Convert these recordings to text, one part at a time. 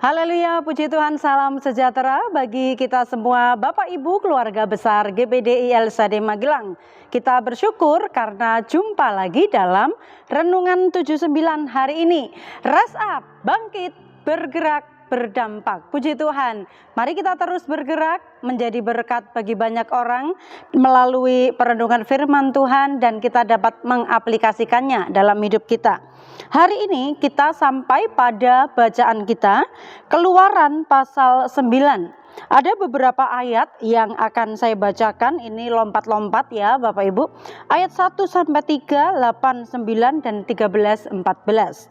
Haleluya, puji Tuhan, salam sejahtera bagi kita semua Bapak Ibu keluarga besar GPDI LSAD Magelang. Kita bersyukur karena jumpa lagi dalam Renungan 79 hari ini. Rise up, bangkit, bergerak, berdampak. Puji Tuhan, mari kita terus bergerak menjadi berkat bagi banyak orang melalui perenungan firman Tuhan dan kita dapat mengaplikasikannya dalam hidup kita. Hari ini kita sampai pada bacaan kita Keluaran pasal 9. Ada beberapa ayat yang akan saya bacakan, ini lompat-lompat ya Bapak Ibu. Ayat 1 sampai 3, 8, 9 dan 13, 14.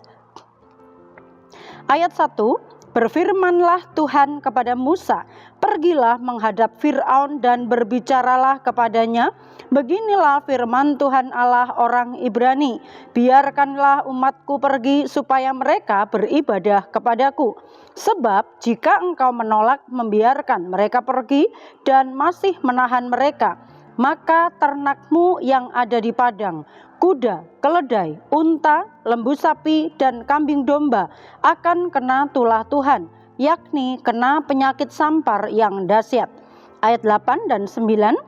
Ayat 1. Berfirmanlah Tuhan kepada Musa, pergilah menghadap Fir'aun dan berbicaralah kepadanya. Beginilah firman Tuhan Allah orang Ibrani, biarkanlah umatku pergi supaya mereka beribadah kepadaku. Sebab jika engkau menolak membiarkan mereka pergi dan masih menahan mereka, maka ternakmu yang ada di padang, kuda, keledai, unta, lembu sapi, dan kambing domba akan kena tulah Tuhan, yakni kena penyakit sampar yang dahsyat. Ayat 8 dan 9.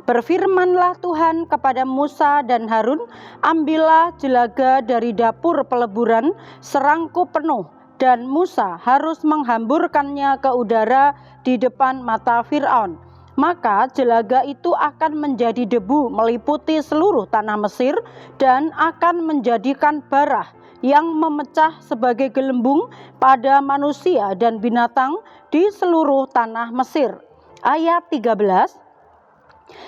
Berfirmanlah Tuhan kepada Musa dan Harun, ambillah jelaga dari dapur peleburan serangkup penuh, dan Musa harus menghamburkannya ke udara di depan mata Fir'aun. Maka jelaga itu akan menjadi debu meliputi seluruh tanah Mesir dan akan menjadikan barah yang memecah sebagai gelembung pada manusia dan binatang di seluruh tanah Mesir. Ayat 13.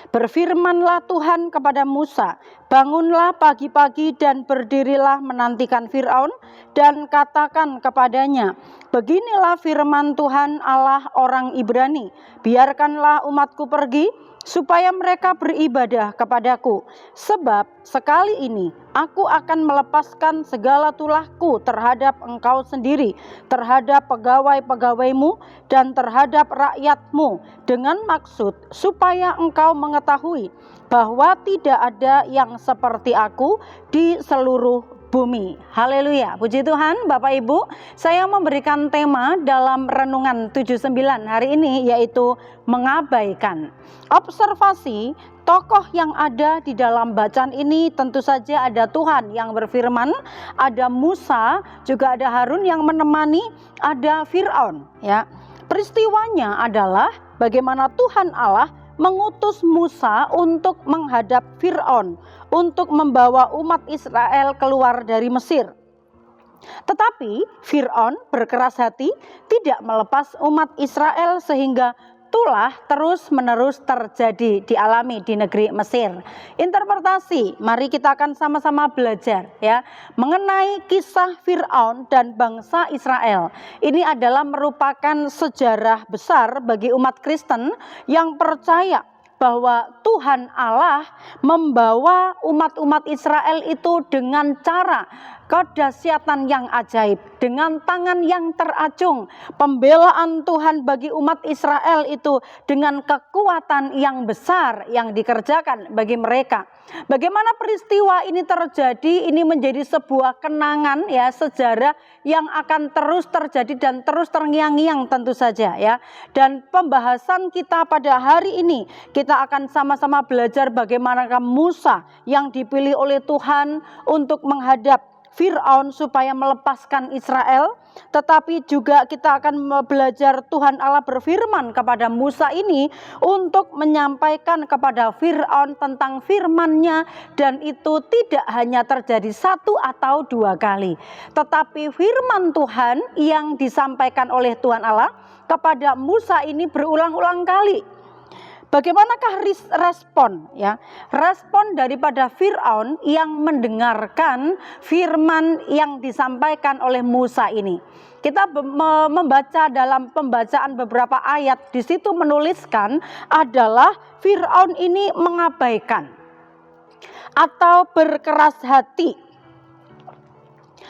Berfirmanlah Tuhan kepada Musa, bangunlah pagi-pagi dan berdirilah menantikan Fir'aun dan katakan kepadanya, beginilah firman Tuhan Allah orang Ibrani, biarkanlah umatku pergi supaya mereka beribadah kepadaku. Sebab sekali ini aku akan melepaskan segala tulahku terhadap engkau sendiri, terhadap pegawai-pegawaimu dan terhadap rakyatmu, dengan maksud supaya engkau mengetahui bahwa tidak ada yang seperti aku di seluruh bumi. Haleluya, puji Tuhan. Bapak Ibu, saya memberikan tema dalam Renungan 79 hari ini yaitu mengabaikan. Observasi tokoh yang ada di dalam bacaan ini tentu saja ada Tuhan yang berfirman, ada Musa, juga ada Harun yang menemani, ada Fir'aun ya. Peristiwanya adalah bagaimana Tuhan Allah mengutus Musa untuk menghadap Fir'aun, untuk membawa umat Israel keluar dari Mesir. Tetapi Fir'aun berkeras hati, tidak melepas umat Israel sehingga tulah terus-menerus terjadi dialami di negeri Mesir. Interpretasi, mari kita akan sama-sama belajar ya mengenai kisah Fir'aun dan bangsa Israel. Ini adalah merupakan sejarah besar bagi umat Kristen yang percaya bahwa Tuhan Allah membawa umat-umat Israel itu dengan cara kedahsyatan yang ajaib, dengan tangan yang teracung. Pembelaan Tuhan bagi umat Israel itu dengan kekuatan yang besar yang dikerjakan bagi mereka. Bagaimana peristiwa ini terjadi, ini menjadi sebuah kenangan ya, sejarah yang akan terus terjadi dan terus terngiang-ngiang tentu saja ya. Dan pembahasan kita pada hari ini, kita akan sama-sama belajar bagaimana Musa yang dipilih oleh Tuhan untuk menghadap Fir'aun supaya melepaskan Israel. Tetapi juga kita akan belajar Tuhan Allah berfirman kepada Musa ini untuk menyampaikan kepada Fir'aun tentang firman-Nya, dan itu tidak hanya terjadi 1 atau 2 kali, tetapi firman Tuhan yang disampaikan oleh Tuhan Allah kepada Musa ini berulang-ulang kali. Bagaimanakah respon ya? Respon daripada Fir'aun yang mendengarkan firman yang disampaikan oleh Musa ini. Kita membaca dalam pembacaan beberapa ayat, di situ menuliskan adalah Fir'aun ini mengabaikan atau berkeras hati.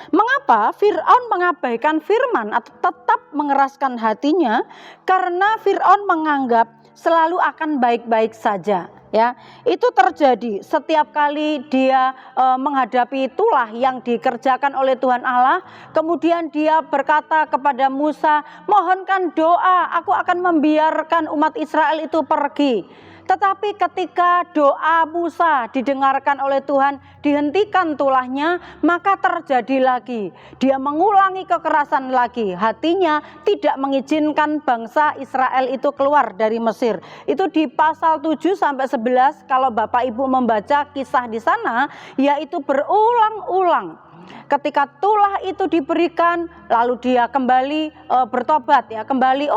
Mengapa Fir'aun mengabaikan firman atau tetap mengeraskan hatinya? Karena Fir'aun menganggap selalu akan baik-baik saja. Ya, itu terjadi setiap kali dia menghadapi tulah yang dikerjakan oleh Tuhan Allah. Kemudian dia berkata kepada Musa, mohonkan doa, aku akan membiarkan umat Israel itu pergi. Tetapi ketika doa Musa didengarkan oleh Tuhan, dihentikan tulahnya, maka terjadi lagi. Dia mengulangi kekerasan lagi. Hatinya tidak mengizinkan bangsa Israel itu keluar dari Mesir. Itu di pasal 7 sampai 11 kalau Bapak Ibu membaca kisah di sana, yaitu berulang-ulang. Ketika tulah itu diberikan, lalu dia kembali bertobat ya, kembali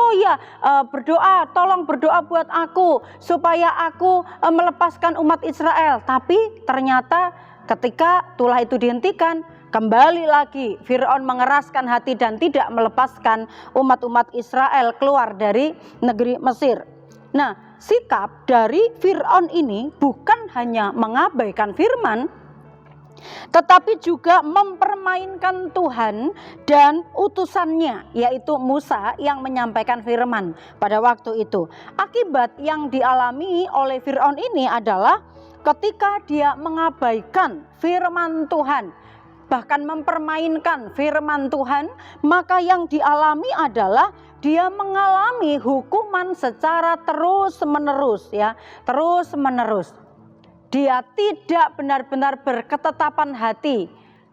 berdoa, tolong berdoa buat aku supaya aku melepaskan umat Israel. Tapi ternyata ketika tulah itu dihentikan, kembali lagi Firaun mengeraskan hati dan tidak melepaskan umat-umat Israel keluar dari negeri Mesir. Nah, sikap dari Firaun ini bukan hanya mengabaikan firman, tetapi juga mempermainkan Tuhan dan utusannya, yaitu Musa yang menyampaikan firman pada waktu itu. Akibat yang dialami oleh Firaun ini adalah ketika dia mengabaikan firman Tuhan, bahkan mempermainkan firman Tuhan, maka yang dialami adalah dia mengalami hukuman secara terus-menerus ya, terus-menerus. Dia tidak benar-benar berketetapan hati.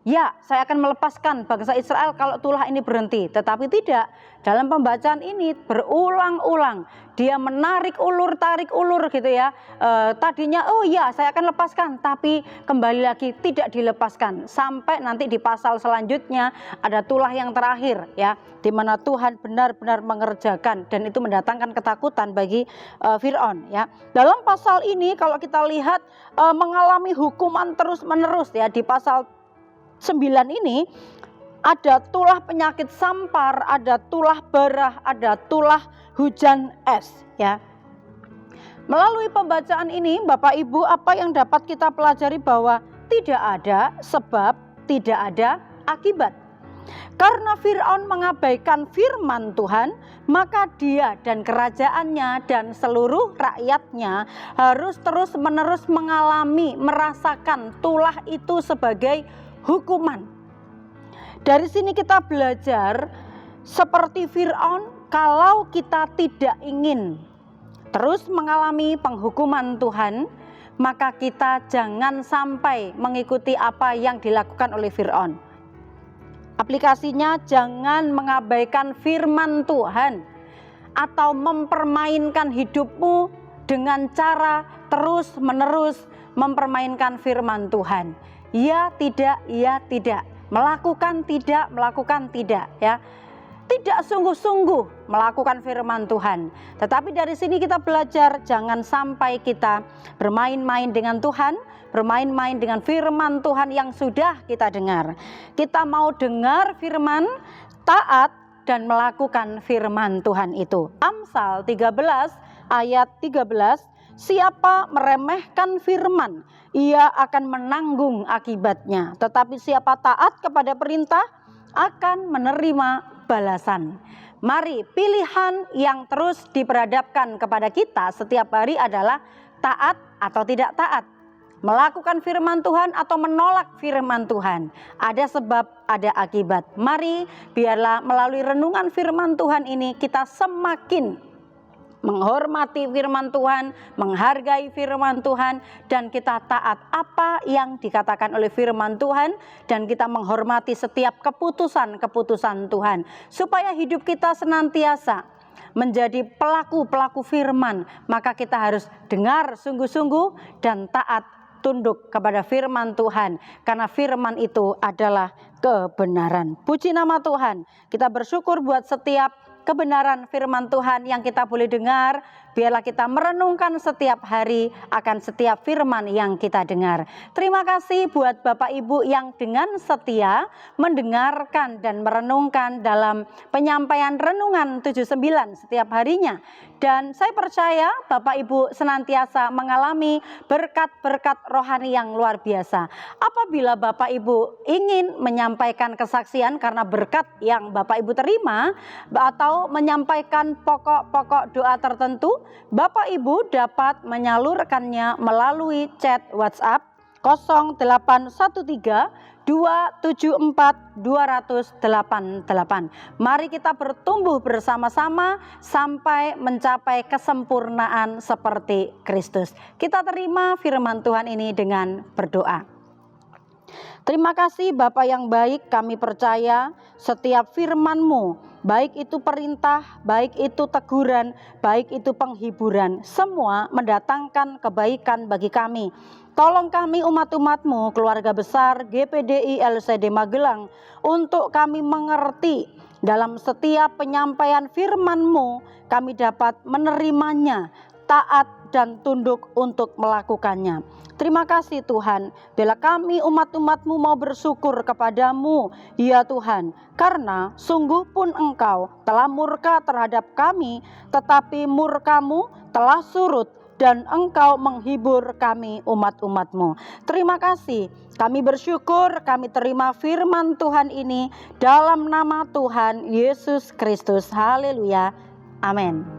Ya, saya akan melepaskan bangsa Israel kalau tulah ini berhenti. Tetapi tidak. Dalam pembacaan ini berulang-ulang. Dia menarik ulur, tarik ulur gitu ya. Tadinya saya akan lepaskan. Tapi kembali lagi tidak dilepaskan. Sampai nanti di pasal selanjutnya ada tulah yang terakhir ya. Di mana Tuhan benar-benar mengerjakan. Dan itu mendatangkan ketakutan bagi Firaun ya. Dalam pasal ini kalau kita lihat mengalami hukuman terus-menerus ya. Di pasal 9 ini ada tulah penyakit sampar, ada tulah berah, ada tulah hujan es ya. Melalui pembacaan ini Bapak Ibu, apa yang dapat kita pelajari bahwa tidak ada sebab, tidak ada akibat. Karena Firaun mengabaikan firman Tuhan, maka dia dan kerajaannya dan seluruh rakyatnya harus terus-menerus mengalami, merasakan tulah itu sebagai hukuman. Dari sini kita belajar seperti Firaun, kalau kita tidak ingin terus mengalami penghukuman Tuhan, maka kita jangan sampai mengikuti apa yang dilakukan oleh Firaun. Aplikasinya jangan mengabaikan firman Tuhan atau mempermainkan hidupmu dengan cara terus-menerus mempermainkan firman Tuhan. Ya tidak, ya tidak, melakukan tidak ya. Tidak sungguh-sungguh melakukan firman Tuhan. Tetapi dari sini kita belajar jangan sampai kita bermain-main dengan Tuhan, bermain-main dengan firman Tuhan yang sudah kita dengar. Kita mau dengar firman, taat dan melakukan firman Tuhan itu. Amsal 13 ayat 13, siapa meremehkan firman, ia akan menanggung akibatnya. Tetapi siapa taat kepada perintah akan menerima balasan. Mari, pilihan yang terus diperhadapkan kepada kita setiap hari adalah taat atau tidak taat. Melakukan firman Tuhan atau menolak firman Tuhan. Ada sebab, ada akibat. Mari, biarlah melalui renungan firman Tuhan ini kita semakin menghormati firman Tuhan, menghargai firman Tuhan, dan kita taat apa yang dikatakan oleh firman Tuhan, dan kita menghormati setiap keputusan-keputusan Tuhan, supaya hidup kita senantiasa menjadi pelaku-pelaku firman. Maka kita harus dengar sungguh-sungguh dan taat tunduk kepada firman Tuhan, karena firman itu adalah kebenaran. Puji nama Tuhan. Kita bersyukur buat setiap kebenaran firman Tuhan yang kita boleh dengar. Biarlah kita merenungkan setiap hari akan setiap firman yang kita dengar. Terima kasih buat Bapak Ibu yang dengan setia mendengarkan dan merenungkan dalam penyampaian renungan 79 setiap harinya. Dan saya percaya Bapak Ibu senantiasa mengalami berkat-berkat rohani yang luar biasa. Apabila Bapak Ibu ingin menyampaikan kesaksian karena berkat yang Bapak Ibu terima, atau menyampaikan pokok-pokok doa tertentu, Bapak Ibu dapat menyalurkannya melalui chat WhatsApp 0813 274 288. Mari kita bertumbuh bersama-sama sampai mencapai kesempurnaan seperti Kristus. Kita terima firman Tuhan ini dengan berdoa. Terima kasih Bapa yang baik, kami percaya setiap firman-Mu, baik itu perintah, baik itu teguran, baik itu penghiburan, semua mendatangkan kebaikan bagi kami. Tolong kami umat-umat-Mu, keluarga besar GPDI LCD Magelang, untuk kami mengerti dalam setiap penyampaian firman-Mu, kami dapat menerimanya, taat dan tunduk untuk melakukannya. Terima kasih Tuhan, bila kami umat-umat-Mu mau bersyukur kepadamu, ya Tuhan, karena sungguh pun Engkau telah murka terhadap kami, tetapi murka-Mu telah surut dan Engkau menghibur kami umat-umat-Mu. Terima kasih, kami bersyukur, kami terima firman Tuhan ini dalam nama Tuhan Yesus Kristus. Haleluya, amin.